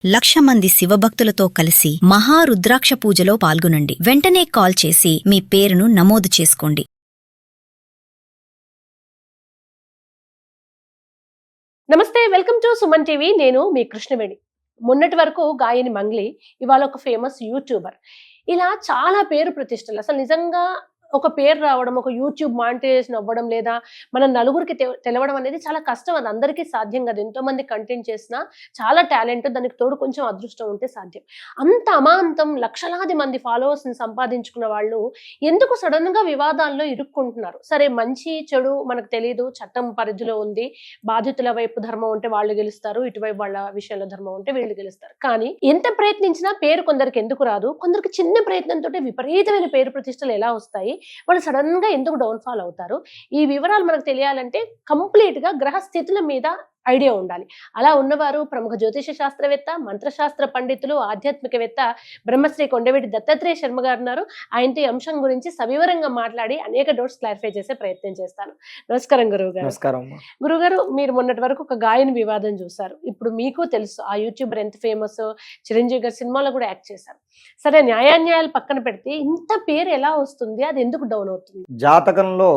1,00,000 మంది శివభక్తులతో కలిసి మహారుద్రాక్ష పూజలో పాల్గొనండి. వెంటనే కాల్ చేసి మీ పేరును నమోదు చేసుకోండి. నమస్తే, వెల్కమ్ టు సుమన్ టీవీ. నేను మీ కృష్ణవేణి. మొన్నటి వరకు గాయని మంగ్లీ, ఇవాళ ఒక ఫేమస్ యూట్యూబర్. ఇలా చాలా పేరు ప్రతిష్టలు. అసలు నిజంగా ఒక పేరు రావడం, ఒక యూట్యూబ్ మానిటైజేషన్ అవ్వడం, లేదా మన నలుగురికి తెలవడం అనేది చాలా కష్టం. అది అందరికీ సాధ్యం కాదు. ఎంతో మంది కంటెంట్ చేసినా చాలా టాలెంట్, దానికి తోడు కొంచెం అదృష్టం ఉంటే సాధ్యం. అంత అమాంతం లక్షలాది మంది ఫాలోవర్స్ ని సంపాదించుకున్న వాళ్ళు ఎందుకు సడన్ గా వివాదాల్లో ఇరుక్కుంటున్నారు? సరే, మంచి చెడు మనకు తెలియదు, చట్టం పరిధిలో ఉంది. బాధితుల వైపు ధర్మం ఉంటే వాళ్ళు గెలుస్తారు, ఇటువైపు వాళ్ళ విషయంలో ధర్మం ఉంటే వీళ్ళు గెలుస్తారు. కానీ ఎంత ప్రయత్నించినా పేరు కొందరికి ఎందుకు రాదు? కొందరికి చిన్న ప్రయత్నంతో విపరీతమైన పేరు ప్రతిష్టలు ఎలా వస్తాయి? వాళ్ళు సడన్ గా ఎందుకు డౌన్ ఫాల్ అవుతారు? ఈ వివరాలు మనకు తెలియాలంటే కంప్లీట్ గా గ్రహ స్థితుల మీద ఐడియా ఉండాలి. అలా ఉన్నవారు ప్రముఖ జ్యోతిష శాస్త్రవేత్త, మంత్రశాస్త్ర పండితులు, ఆధ్యాత్మికవేత్త బ్రహ్మశ్రీ కొండవీటి దత్తాత్రేయ శర్మ గారు ఉన్నారు. ఆయనతో ఈ అంశం గురించి సవివరంగా మాట్లాడి అనేక డౌట్స్ క్లారిఫై చేసే ప్రయత్నం చేస్తాను. నమస్కారం గురువు గారు. నమస్కారం. గురుగారు, మీరు మొన్నటి వరకు ఒక గాయని వివాదం చూసారు. ఇప్పుడు మీకు తెలుసు ఆ యూట్యూబర్ ఎంత ఫేమస్. చిరంజీవి గారి సినిమాలో కూడా యాక్ట్ చేశారు. సరే, న్యాయాన్యాయాలు పక్కన పెడితే ఇంత పేరు ఎలా వస్తుంది? అది ఎందుకు డౌన్ అవుతుంది? జాతకంలో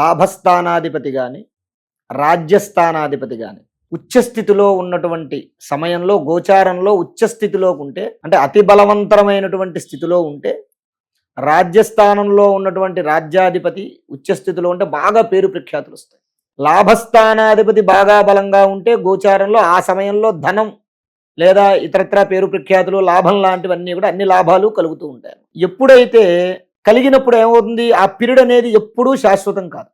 లాభస్థానాధిపతి గాని, రాజ్యస్థానాధిపతి గాని ఉచ్చస్థితిలో ఉన్నటువంటి సమయంలో, గోచారంలో ఉచ్చస్థితిలో ఉంటే, అంటే అతి బలవంతరమైనటువంటి స్థితిలో ఉంటే, రాజ్యస్థానంలో ఉన్నటువంటి రాజ్యాధిపతి ఉచ్చస్థితిలో ఉంటే బాగా పేరు ప్రఖ్యాతులు వస్తాయి. లాభస్థానాధిపతి బాగా బలంగా ఉంటే గోచారంలో ఆ సమయంలో ధనం లేదా ఇతరత్రా పేరు ప్రఖ్యాతులు, లాభం లాంటివన్నీ కూడా, అన్ని లాభాలు కలుగుతూ ఉంటాయి. ఎప్పుడైతే కలిగినప్పుడు ఏమవుతుంది? ఆ పీరియడ్ అనేది ఎప్పుడూ శాశ్వతం కాదు.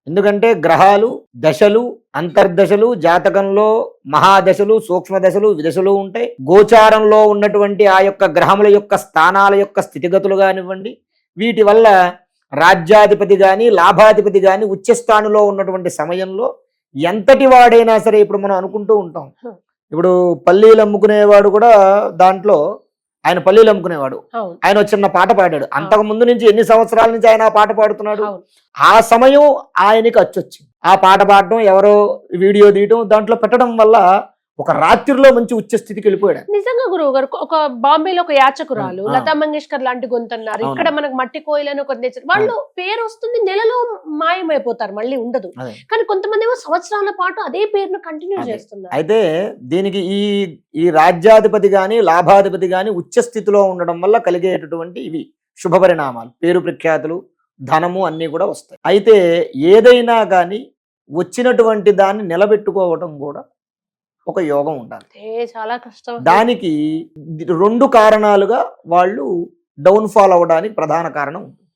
ఎందుకంటే గ్రహాలు, దశలు, అంతర్దశలు, జాతకంలో మహాదశలు, సూక్ష్మ దశలు, విదశలు ఉంటాయి. గోచారంలో ఉన్నటువంటి ఆ యొక్క గ్రహముల యొక్క స్థానాల యొక్క స్థితిగతులు కానివ్వండి, వీటి వల్ల రాజ్యాధిపతి కానీ, లాభాధిపతి కానీ ఉచ్చస్థానంలో ఉన్నటువంటి సమయంలో ఎంతటి వాడైనా సరే, ఇప్పుడు మనం అనుకుంటూ ఉంటాం, ఇప్పుడు పల్లీలు అమ్ముకునేవాడు కూడా దాంట్లో, ఆయన పల్లీలు అమ్ముకునేవాడు, ఆయన చిన్న పాట పాడాడు. అంతకు ముందు నుంచి ఎన్ని సంవత్సరాల నుంచి ఆయన ఆ పాట పాడుతున్నాడు. ఆ సమయం ఆయనకి అచ్చొచ్చింది. ఆ పాట పాడటం, ఎవరో వీడియో తీయటం, దాంట్లో పెట్టడం వల్ల ఒక రాత్రిలో మంచి ఉచ్చ స్థితికి వెళ్ళిపోయాడు. నిజంగా గురువు గారు, ఒక బాంబేలో ఒక యాచకురాలు లతా మంగేష్కర్ లాంటి గొంతున్నారు. ఇక్కడ మనకు మట్టి కోయిలని ఒక వాళ్ళు పేరు వస్తుంది, నెలలో మాయమైపోతారు, మళ్ళీ ఉండదు. కానీ కొంతమంది ఏమో సంవత్సరాల పాటు అదే పేరును కంటిన్యూ చేస్తున్నారు. అయితే దీనికి ఈ రాజ్యాధిపతి గాని, లాభాధిపతి గాని ఉచ్చ స్థితిలో ఉండడం వల్ల కలిగేటటువంటి ఇవి శుభ పరిణామాలు, పేరు ప్రఖ్యాతులు, ధనము అన్నీ కూడా వస్తాయి. అయితే ఏదైనా కానీ వచ్చినటువంటి దాన్ని నిలబెట్టుకోవటం కూడా ఒక యోగం ఉండాలి. చాలా కష్టం. దానికి 2 కారణాలుగా వాళ్ళు డౌన్ ఫాల్ అవడానికి ప్రధాన కారణం ఉంటుంది.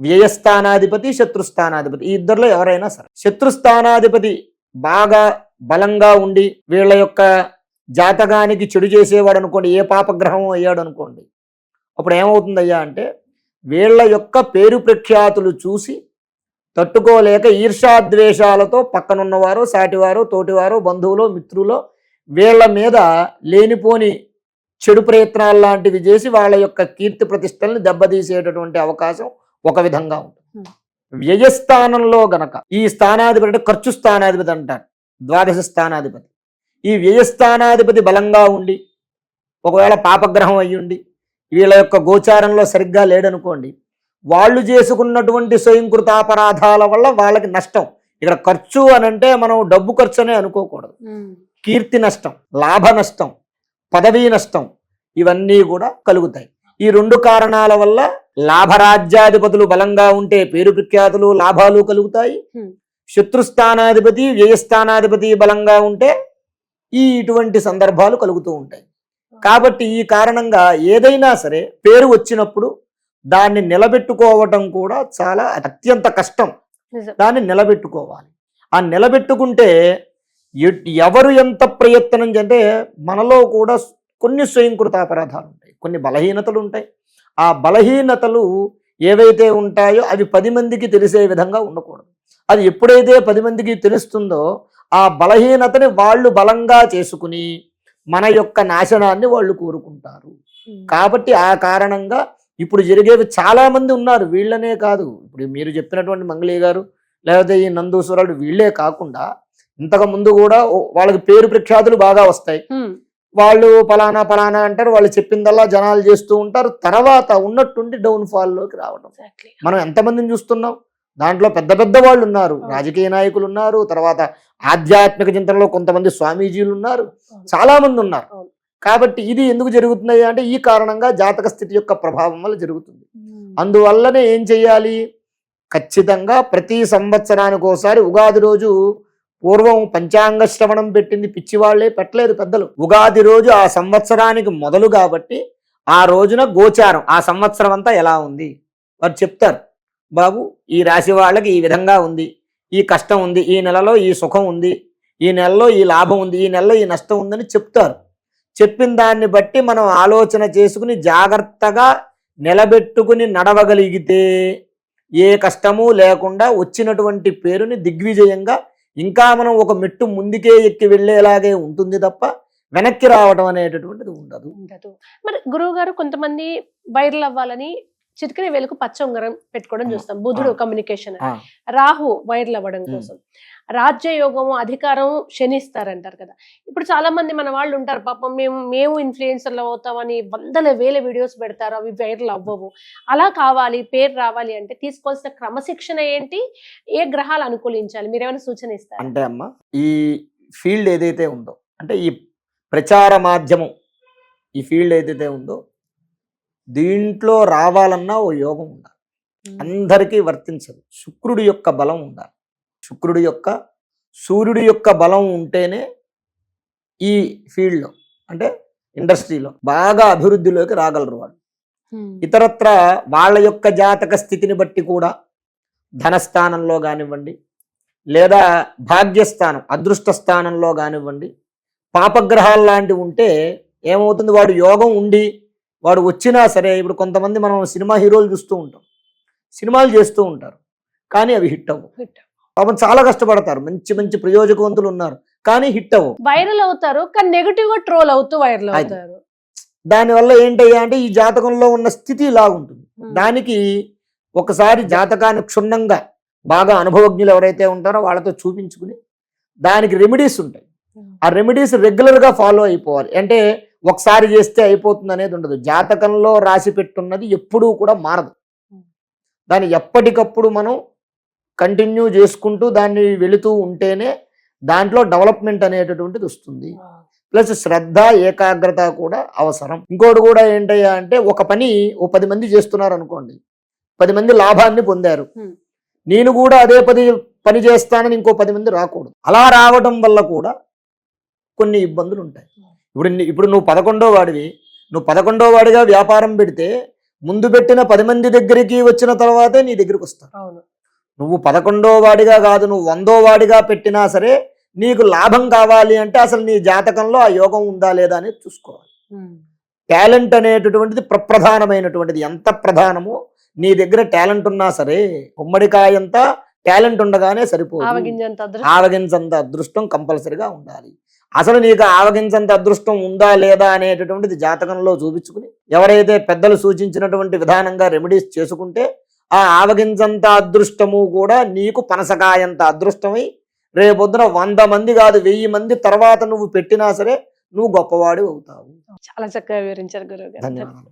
వ్యయస్థానాధిపతి, శత్రుస్థానాధిపతి, ఈ ఇద్దరిలో ఎవరైనా సరే, శత్రుస్థానాధిపతి బాగా బలంగా ఉండి వీళ్ళ యొక్క జాతకానికి చెడు చేసేవాడు అనుకోండి, ఏ పాపగ్రహం అయ్యాడు అనుకోండి, అప్పుడు ఏమవుతుందయ్యా అంటే, వీళ్ళ యొక్క పేరు ప్రఖ్యాతులు చూసి తట్టుకోలేక ఈర్ష్యాద్వేషాలతో పక్కనున్నవారు, సాటివారు, తోటివారు, బంధువులు, మిత్రులు వీళ్ళ మీద లేనిపోని చెడు ప్రయత్నాలు లాంటివి చేసి వాళ్ళ యొక్క కీర్తి ప్రతిష్టల్ని దెబ్బతీసేటటువంటి అవకాశం ఒక విధంగా ఉంటుంది. వ్యయస్థానంలో గనక ఈ స్థానాధిపతి అంటే ఖర్చు స్థానాధిపతి అంటారు, ద్వాదశ స్థానాధిపతి. ఈ వ్యయస్థానాధిపతి బలంగా ఉండి ఒకవేళ పాపగ్రహం అయ్యుండి వీళ్ళ యొక్క గోచారంలో సరిగ్గా లేడనుకోండి, వాళ్ళు చేసుకున్నటువంటి స్వయంకృతాపరాధాల వల్ల వాళ్ళకి నష్టం. ఇక్కడ ఖర్చు అనంటే మనం డబ్బు ఖర్చు అనే అనుకోకూడదు. కీర్తి నష్టం, లాభ నష్టం, పదవీ నష్టం, ఇవన్నీ కూడా కలుగుతాయి. ఈ 2 కారణాల వల్ల లాభరాజ్యాధిపతులు బలంగా ఉంటే పేరు ప్రఖ్యాతులు, లాభాలు కలుగుతాయి. శత్రుస్థానాధిపతి, వ్యయస్థానాధిపతి బలంగా ఉంటే ఇటువంటి సందర్భాలు కలుగుతూ ఉంటాయి. కాబట్టి ఈ కారణంగా ఏదైనా సరే పేరు వచ్చినప్పుడు దాన్ని నిలబెట్టుకోవటం కూడా చాలా అత్యంత కష్టం. దాన్ని నిలబెట్టుకోవాలి. ఆ నిలబెట్టుకుంటే ఎవరు ఎంత ప్రయత్నం అంటే, మనలో కూడా కొన్ని స్వయంకృత అపరాధాలు ఉంటాయి, కొన్ని బలహీనతలు ఉంటాయి. ఆ బలహీనతలు ఏవైతే ఉంటాయో అవి 10 మందికి తెలిసే విధంగా ఉండకూడదు. అది ఎప్పుడైతే 10 మందికి తెలుస్తుందో ఆ బలహీనతని వాళ్ళు బలంగా చేసుకుని మన యొక్క నాశనాన్ని వాళ్ళు కోరుకుంటారు. కాబట్టి ఆ కారణంగా ఇప్పుడు జరిగేవి చాలా మంది ఉన్నారు. వీళ్ళనే కాదు, ఇప్పుడు మీరు చెప్పినటువంటి మంగళీ గారు, లేకపోతే ఈ నందూశ్వరుడు, వీళ్ళే కాకుండా ఇంతకు ముందు కూడా వాళ్ళకి పేరు ప్రఖ్యాతులు బాగా వస్తాయి. వాళ్ళు ఫలానా ఫలానా అంటారు, వాళ్ళు చెప్పిందల్లా జనాలు చేస్తూ ఉంటారు, తర్వాత ఉన్నట్టుండి డౌన్ఫాల్లోకి రావడం. మనం ఎంతమందిని చూస్తున్నాం, దాంట్లో పెద్ద పెద్ద వాళ్ళు ఉన్నారు, రాజకీయ నాయకులు ఉన్నారు, తర్వాత ఆధ్యాత్మిక చింతనలో కొంతమంది స్వామీజీలు ఉన్నారు, చాలా మంది ఉన్నారు. కాబట్టి ఇది ఎందుకు జరుగుతున్నాయి అంటే ఈ కారణంగా జాతక స్థితి యొక్క ప్రభావం వల్ల జరుగుతుంది. అందువల్లనే ఏం చెయ్యాలి, ఖచ్చితంగా ప్రతి సంవత్సరానికి ఒకసారి ఉగాది రోజు, పూర్వం పంచాంగ శ్రవణం పెట్టింది పిచ్చివాళ్లే, పెట్టలేదు పెద్దలు. ఉగాది రోజు ఆ సంవత్సరానికి మొదలు కాబట్టి ఆ రోజున గోచారం ఆ సంవత్సరం అంతా ఎలా ఉంది వారు చెప్తారు. బాబు ఈ రాశి వాళ్ళకి ఈ విధంగా ఉంది, ఈ కష్టం ఉంది, ఈ నెలలో ఈ సుఖం ఉంది, ఈ నెలలో ఈ లాభం ఉంది, ఈ నెలలో ఈ నష్టం ఉందని చెప్తారు. చెప్పిన దాన్ని బట్టి మనం ఆలోచన చేసుకుని జాగ్రత్తగా నిలబెట్టుకుని నడవగలిగితే ఏ కష్టము లేకుండా వచ్చినటువంటి పేరుని దిగ్విజయంగా ఇంకా మనం ఒక మెట్టు ముందుకే ఎక్కి వెళ్ళేలాగే ఉంటుంది తప్ప వెనక్కి రావడం అనేటటువంటిది ఉండదు. మరి గురువు గారు కొంతమంది వైరల్ అవ్వాలని చిటికని వేలుకు పచ్చ ఉంగరం పెట్టుకోవడం చూస్తాం. బుధుడు కమ్యూనికేషన్, రాహు వైరల్ అవ్వడం కోసం, రాజ్యయోగము అధికారం శనిస్తారంటారు కదా. ఇప్పుడు చాలా మంది మన వాళ్ళు ఉంటారు పాపం, మేము ఇన్ఫ్లుయెన్సర్లు అవుతామని వందల వేల వీడియోస్ పెడతారు, అవి వైరల్ అవ్వవు. అలా కావాలి, పేరు రావాలి అంటే తీసుకోవాల్సిన క్రమశిక్షణ ఏంటి, ఏ గ్రహాలు అనుకూలించాలి, మీరేమైనా సూచన ఇస్తారు? అంటే అమ్మ, ఈ ఫీల్డ్ ఏదైతే ఉందో, అంటే ఈ ప్రచార మాధ్యమం ఈ ఫీల్డ్ ఏదైతే ఉందో దీంట్లో రావాలన్నా ఓ యోగం ఉండాలి, అందరికీ వర్తించదు. శుక్రుడి యొక్క బలం ఉండాలి, శుక్రుడి యొక్క సూర్యుడి యొక్క బలం ఉంటేనే ఈ ఫీల్డ్లో అంటే ఇండస్ట్రీలో బాగా అభివృద్ధిలోకి రాగలరు వాళ్ళు. ఇతరత్ర వాళ్ళ యొక్క జాతక స్థితిని బట్టి కూడా ధనస్థానంలో కానివ్వండి, లేదా భాగ్యస్థానం అదృష్ట స్థానంలో కానివ్వండి, పాపగ్రహాలు లాంటివి ఉంటే ఏమవుతుంది, వాడు యోగం ఉండి వాడు వచ్చినా సరే, ఇప్పుడు కొంతమంది మనం సినిమా హీరోలు చూస్తూ ఉంటాం, సినిమాలు చేస్తూ ఉంటారు కానీ అవి హిట్ అవ్వవు. పాపం చాలా కష్టపడతారు, మంచి మంచి ప్రయోజకవంతులు ఉన్నారు కానీ హిట్ అవ్వవు, వైరల్ అవుతారు కానీ నెగటివ్ గా ట్రోల్ అవుతూ వైరల్ అవుతారు. దానివల్ల ఏంటయ్యా అంటే ఈ జాతకంలో ఉన్న స్థితి ఇలా ఉంటుంది. దానికి ఒకసారి జాతకాన్ని క్షుణ్ణంగా బాగా అనుభవజ్ఞులు ఎవరైతే ఉంటారో వాళ్ళతో చూపించుకుని దానికి రెమెడీస్ ఉంటాయి. ఆ రెమెడీస్ రెగ్యులర్ గా ఫాలో అయిపోవాలి. అంటే ఒకసారి చేస్తే అయిపోతుంది అనేది ఉండదు. జాతకంలో రాసి పెట్టున్నది ఎప్పుడూ కూడా మారదు. దాన్ని ఎప్పటికప్పుడు మనం కంటిన్యూ చేసుకుంటూ దాన్ని వెళుతూ ఉంటేనే దాంట్లో డెవలప్మెంట్ అనేటటువంటిది వస్తుంది. ప్లస్ శ్రద్ధ ఏకాగ్రత కూడా అవసరం. ఇంకోటి కూడా ఏంటయ్యా అంటే ఒక పని 10 మంది చేస్తున్నారు అనుకోండి, 10 మంది లాభాన్ని పొందారు, నేను కూడా అదే పని చేస్తానని ఇంకో 10 మంది రాకూడదు. అలా రావడం వల్ల కూడా కొన్ని ఇబ్బందులు ఉంటాయి. ఇప్పుడు నువ్వు 11వ వాడివి, నువ్వు 11వ వాడిగా వ్యాపారం పెడితే ముందు పెట్టిన 10 మంది దగ్గరికి వచ్చిన తర్వాతే నీ దగ్గరికి వస్తారు. నువ్వు 11వ వాడిగా కాదు, నువ్వు 100వ వాడిగా పెట్టినా సరే నీకు లాభం కావాలి అంటే అసలు నీ జాతకంలో ఆ యోగం ఉందా లేదా అనేది చూసుకోవాలి. టాలెంట్ అనేటటువంటిది ప్రధానమైనటువంటిది. ఎంత ప్రధానమో నీ దగ్గర టాలెంట్ ఉన్నా సరే, గుమ్మడికాయంత టాలెంట్ ఉండగానే సరిపోదు, ఆవగించంత అదృష్టం కంపల్సరిగా ఉండాలి. అసలు నీకు ఆవగించంత అదృష్టం ఉందా లేదా అనేటటువంటిది జాతకంలో చూపించుకుని ఎవరైతే పెద్దలు సూచించినటువంటి విధానంగా రెమెడీస్ చేసుకుంటే ఆ ఆవగించంత అదృష్టము కూడా నీకు పనసకాయంత అదృష్టమై రేపొద్దున 100 మంది కాదు 1000 మంది తర్వాత నువ్వు పెట్టినా సరే నువ్వు గొప్పవాడి అవుతావు. చాలా చక్కగా వివరించారు గురువు గారు. ధన్యవాదాలు.